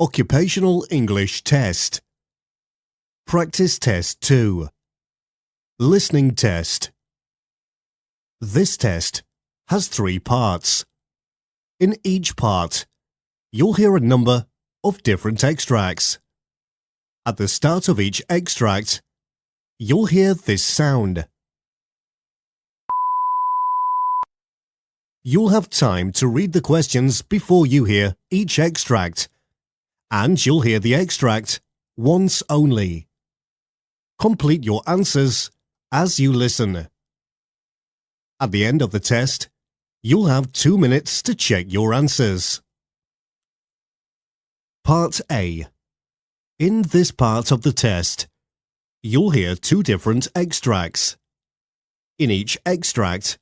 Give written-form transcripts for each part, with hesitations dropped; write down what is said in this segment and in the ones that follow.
Occupational English Test. Practice Test 2. Listening Test. This test has 3 parts. In each part, you'll hear a number of different extracts. At the start of each extract, you'll hear this sound. You'll have time to read the questions before you hear each extract, and you'll hear the extract once only. Complete your answers as you listen. At the end of the test, you'll have 2 minutes to check your answers. Part A. In this part of the test, you'll hear 2 different extracts. In each extract,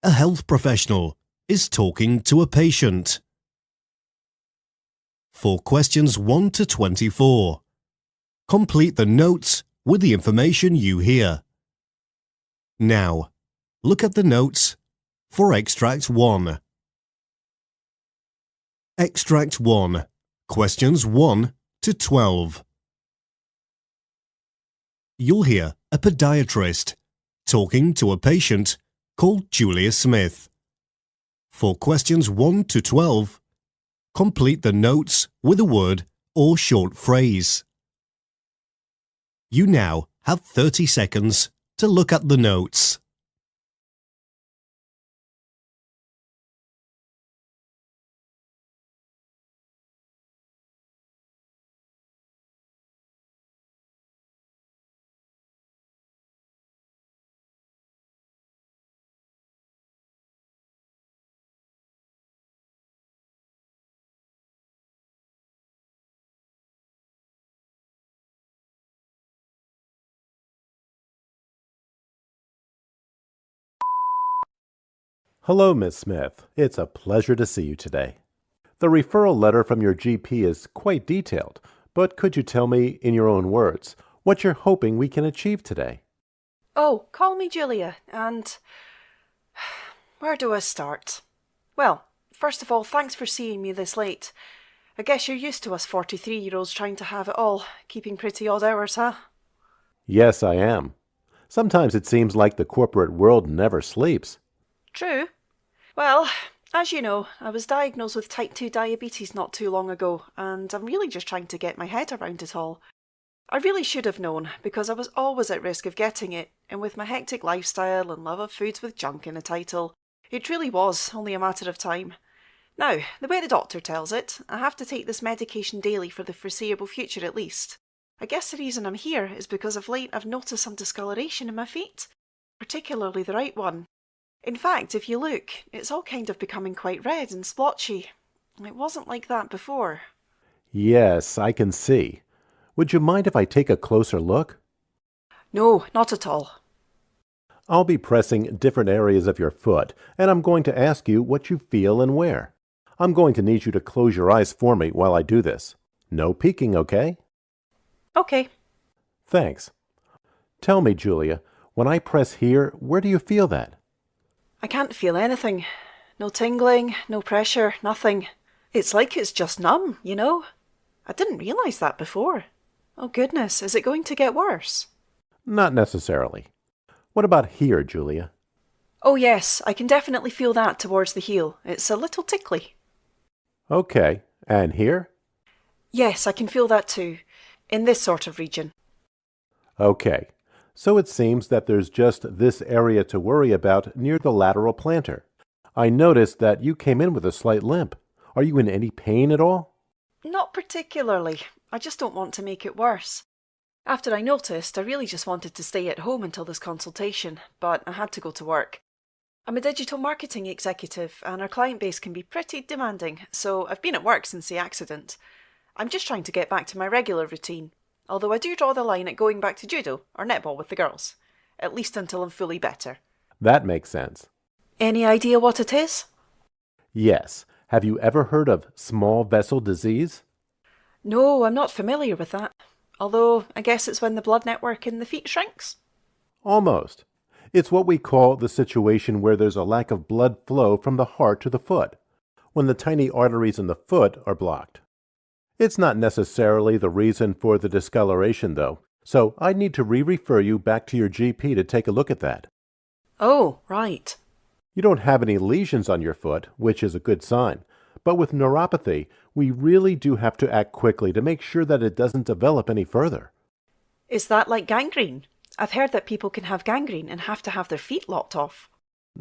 a health professional is talking to a patient. For questions 1 to 24, complete the notes with the information you hear. Now, look at the notes for Extract 1. Extract 1, questions 1 to 12. You'll hear a podiatrist talking to a patient called Julia Smith. For questions 1 to 12, complete the notes with a word or short phrase. You now have 30 seconds to look at the notes. Hello, Miss Smith. It's a pleasure to see you today. The referral letter from your GP is quite detailed, but could you tell me, in your own words, what you're hoping we can achieve today? Oh, call me Julia, and where do I start? Well, first of all, thanks for seeing me this late. I guess you're used to us 43-year-olds trying to have it all, keeping pretty odd hours, huh? Yes, I am. Sometimes it seems like the corporate world never sleeps. True. Well, as you know, I was diagnosed with type 2 diabetes not too long ago, and I'm really just trying to get my head around it all. I really should have known, because I was always at risk of getting it, and with my hectic lifestyle and love of foods with junk in the title, it really was only a matter of time. Now, the way the doctor tells it, I have to take this medication daily for the foreseeable future at least. I guess the reason I'm here is because of late I've noticed some discoloration in my feet, particularly the right one. In fact, if you look, it's all kind of becoming quite red and splotchy. It wasn't like that before. Yes, I can see. Would you mind if I take a closer look? No, not at all. I'll be pressing different areas of your foot, and I'm going to ask you what you feel and where. I'm going to need you to close your eyes for me while I do this. No peeking, okay? Okay. Thanks. Tell me, Julia, when I press here, where do you feel that? I can't feel anything. No tingling, no pressure, nothing. It's like it's just numb, you know? I didn't realize that before. Oh goodness, is it going to get worse? Not necessarily. What about here, Julia? Oh yes, I can definitely feel that towards the heel. It's a little tickly. Okay, and here? Yes, I can feel that too. In this sort of region. Okay, so it seems that there's just this area to worry about near the lateral plantar. I noticed that you came in with a slight limp. Are you in any pain at all? Not particularly. I just don't want to make it worse. After I noticed, I really just wanted to stay at home until this consultation, but I had to go to work. I'm a digital marketing executive, and our client base can be pretty demanding, so I've been at work since the accident. I'm just trying to get back to my regular routine, although I do draw the line at going back to judo or netball with the girls, at least until I'm fully better. That makes sense. Any idea what it is? Yes. Have you ever heard of small vessel disease? No, I'm not familiar with that. Although, I guess it's when the blood network in the feet shrinks? Almost. It's what we call the situation where there's a lack of blood flow from the heart to the foot, when the tiny arteries in the foot are blocked. It's not necessarily the reason for the discoloration, though, so I'd need to re-refer you back to your GP to take a look at that. Oh, right. You don't have any lesions on your foot, which is a good sign, but with neuropathy, we really do have to act quickly to make sure that it doesn't develop any further. Is that like gangrene? I've heard that people can have gangrene and have to have their feet lopped off.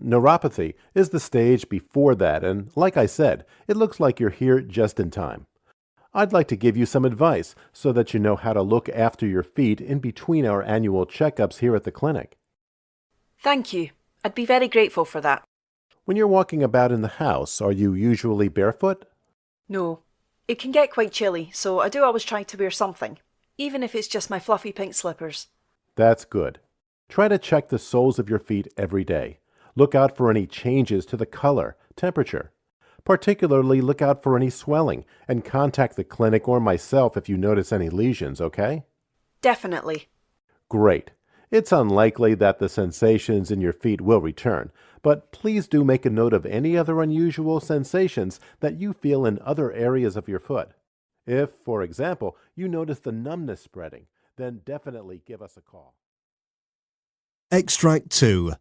Neuropathy is the stage before that, and like I said, it looks like you're here just in time. I'd like to give you some advice so that you know how to look after your feet in between our annual checkups here at the clinic. Thank you. I'd be very grateful for that. When you're walking about in the house, are you usually barefoot? No. It can get quite chilly, so I do always try to wear something, even if it's just my fluffy pink slippers. That's good. Try to check the soles of your feet every day. Look out for any changes to the color, temperature. Particularly look out for any swelling and contact the clinic or myself if you notice any lesions, okay? Definitely. Great. It's unlikely that the sensations in your feet will return, but please do make a note of any other unusual sensations that you feel in other areas of your foot. If, for example, you notice the numbness spreading, then definitely give us a call. Extract 2.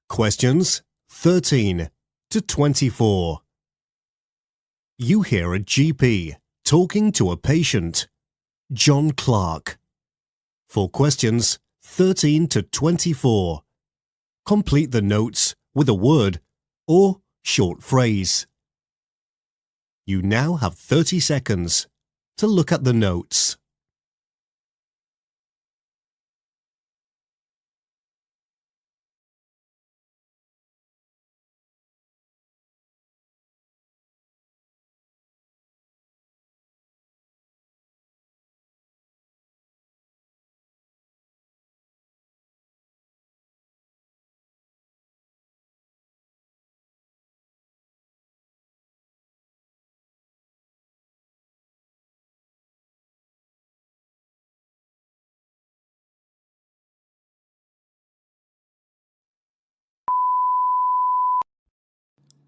Questions 13 to 24. You hear a GP talking to a patient, John Clarke. For questions 13 to 24, complete the notes with a word or short phrase. You now have 30 seconds to look at the notes.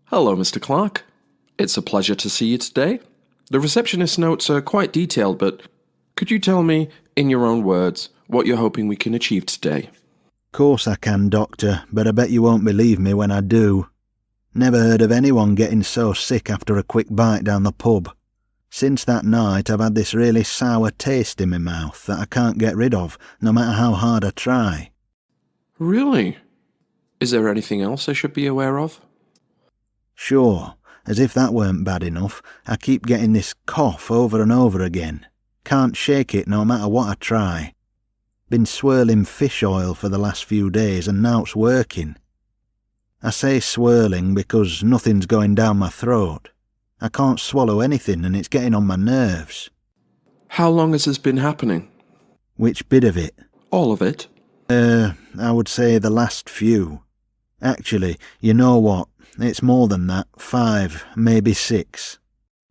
Hello, Mr. Clarke. It's a pleasure to see you today. The receptionist's notes are quite detailed, but could you tell me, in your own words, what you're hoping we can achieve today? Course I can, Doctor, but I bet you won't believe me when I do. Never heard of anyone getting so sick after a quick bite down the pub. Since that night I've had this really sour taste in my mouth that I can't get rid of, no matter how hard I try. Really? Is there anything else I should be aware of? Sure, as if that weren't bad enough, I keep getting this cough over and over again. Can't shake it no matter what I try. Been swirling fish oil for the last few days and now it's working. I say swirling because nothing's going down my throat. I can't swallow anything and it's getting on my nerves. How long has this been happening? Which bit of it? All of it? I would say the last few. Actually, you know what? It's more than that. 5, maybe 6.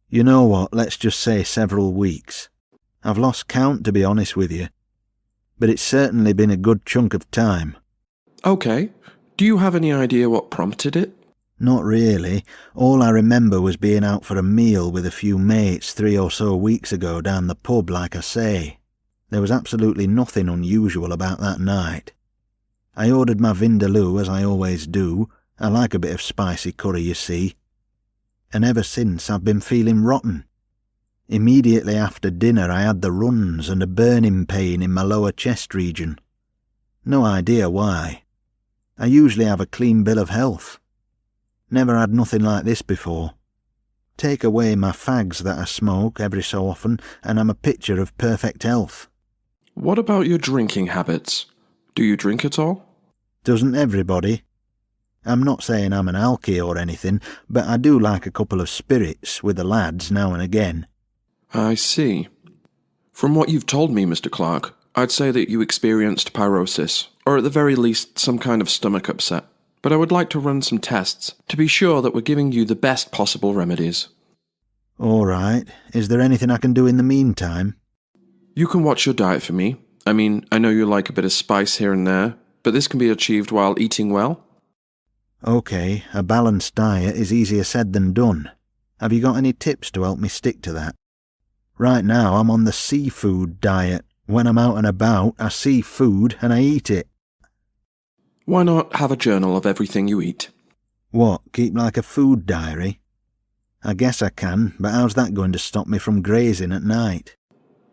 You know what? Let's just say several weeks. I've lost count, to be honest with you. But it's certainly been a good chunk of time. Okay. Do you have any idea what prompted it? Not really. All I remember was being out for a meal with a few mates 3 or so weeks ago down the pub, like I say. There was absolutely nothing unusual about that night. I ordered my vindaloo, as I always do. I like a bit of spicy curry, you see. And ever since I've been feeling rotten. Immediately after dinner I had the runs and a burning pain in my lower chest region. No idea why. I usually have a clean bill of health. Never had nothing like this before. Take away my fags that I smoke every so often and I'm a picture of perfect health. What about your drinking habits? Do you drink at all? Doesn't everybody? I'm not saying I'm an alky or anything, but I do like a couple of spirits with the lads now and again. I see. From what you've told me, Mr. Clarke, I'd say that you experienced pyrosis, or at the very least some kind of stomach upset. But I would like to run some tests to be sure that we're giving you the best possible remedies. All right. Is there anything I can do in the meantime? You can watch your diet for me. I mean, I know you like a bit of spice here and there, but this can be achieved while eating well. Okay, a balanced diet is easier said than done. Have you got any tips to help me stick to that? Right now I'm on the seafood diet. When I'm out and about, I see food and I eat it. Why not have a journal of everything you eat? What, keep like a food diary? I guess I can, but how's that going to stop me from grazing at night?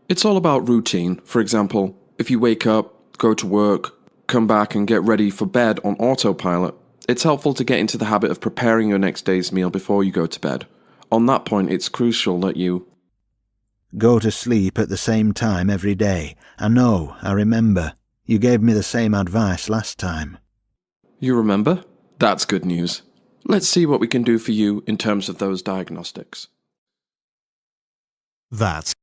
It's all about routine. For example, if you wake up, go to work, come back and get ready for bed on autopilot, it's helpful to get into the habit of preparing your next day's meal before you go to bed. On that point, it's crucial that you Go to sleep at the same time every day. I know, I remember. You gave me the same advice last time. You remember? That's good news. Let's see what we can do for you in terms of those diagnostics. That's